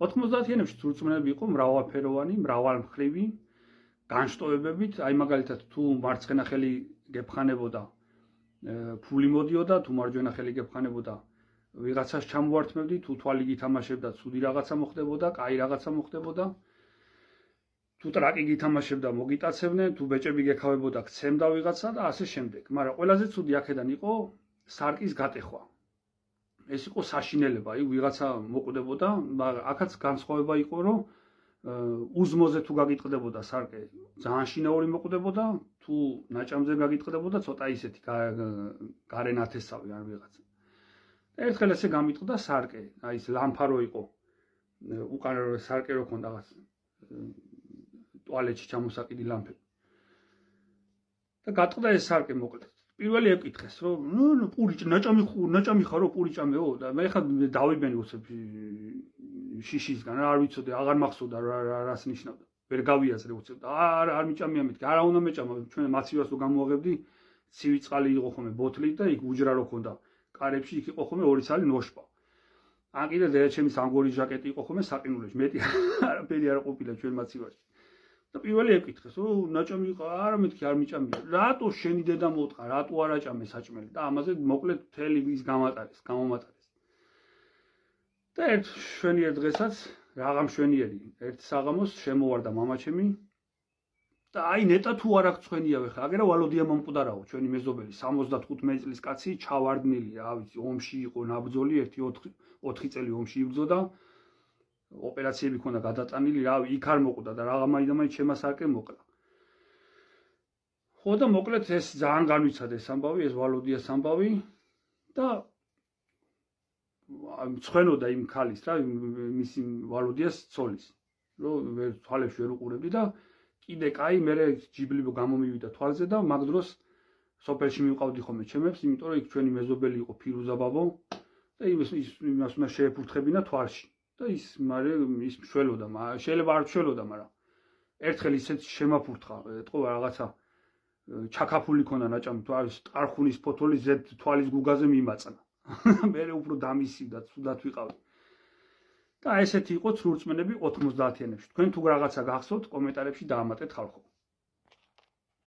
90-იანებში სრულწმუნები იყო მრავალფეროვანი, მრავალმხრივი განშტოებებით, აი მაგალითად თუ მარცხენა ხელი გეფხანებოდა, ფული მოდიოდა, თუ მარჯვენა ხელი გეფხანებოდა, ვიღაცას ჩამოვართმევდი, თუ თვალი გითამაშებდა, ცუდი რაღაცა მოხდებოდა, კაი რაღაცა მოხდებოდა. თუ ტრაკი გითამაშებდა, მოგიტაცებდნენ, თუ ბეჭები გექავებოდა, გცემდა ვიღაცა და ასე შემდეგ. მაგრამ ყველაზე ცუდი აქედან იყო სარკის გატეხვა. ეს იყო საშინელება, აი ვიღაცა მოკვდებოდა, მაგრამ აქაც განსხვავება იყო, რომ უზმოზე თუ გაგიტყდებოდა სარკე, ძალიან შინაური მოკვდებოდა, თუ ნაჭამზე გაგიტყდებოდა, ცოტა ისეთი გარენათესავი არ ვიღაცა. ერთხელ ესე გამიტყდა სარკე, აი ეს ლამფარო იყო. უკან სარკე რო ქონდა რაღაც ტუალეტში ჩამოსაკიდი ლამპები. და გატყდა ეს სარკე მოკლედ. პირველი ეკითხეს, რომ ნუ პური ნაჭამი ხარო პური ჭამეო და მე ხა დავიბენი უცებ შიშისგან, არ ვიცოდი, აღარ მახსოვდა რას ნიშნავდა. ვერ გავიაზრე უცებ და არ მიჭამია მეთქი, არა უნდა მეჭამა, ჩვენ მაცივას რო გამოაღებდი, ცივი წყალი იყო ხოლმე ბოთლით და იქ უჯრა რო ქონდა. კარებში იქ იყო ხოლმე 2 ცალი ნოშპა. ან კიდე დედაჩემის ამგვარი ჟაკეტი იყო ხოლმე საყინულებში, მეტი არაფერი არ ყოფილა ჩვენ მაცივაში. და პირველი ეკითხეს, რომ ნაჭამი იყო, არა მეთქი არ მიჭამია. რატო შენი დედა მოწყა, რატო არ აჭამე საჭმელი და ამაზე მოკლედ მთელი ის გამომატარეს. და ერთ შვენიერ დღესაც, რაღა მშვენიერი, ერთ საღამოს შემოვარდა მამაჩემი და აი ნეტა თუ არ აღწვენიავე ხა, აგერა ვალოდია მომკვდარაო, ჩვენი მეზობელი 75 წლის კაცი, ჩავარდნილი, რა ვიცი, ომში იყო ნაბრძოლი, 4 წელი ომში იბრძოდა. ოპერაციები ქონდა გადატანილი, რავი, იქ არ მოკვდა და რაღა მაინდა-მაინც ჩემა სარკე მოკლა. ხო და მოკლედ ეს ძალიან განვიცადა ეს ამბავი, ეს ვალოდიას ამბავი და მცხვენოდა იმ ქალის რა, მისი ვალოდიას ცოლის, რომ თვალებში ვერ უყურებდი და კიდე კაი, მე ჯიბლი გამომივიდა თვალზე და მაგ დროს სოფელში მივყავდი ხოლმე ჩემებს, იმიტომ რომ იქ ჩვენი მეზობელი იყო ფირუზა ბაბო და იმას უნდა შეეფურთხებინა თვალში. და ის მშველოდა, შეიძლება არ მშველოდა, მაგრამ ერთხელ ისეთ შემაფურთხა, ეთყობა რაღაცა ჩაქაფული ქონდა ნაჭამი, ტარხუნის ფოთოლი ზედ თვალის გუგაზე მიმაწნა. მე უფრო დამისივდა, თუდად ვიყავდი. და ესეთი იყო სრულწმენები 90-იანებში. თქვენ თუ რაღაცა გახსოვთ, კომენტარებში დაამატეთ ხალხო.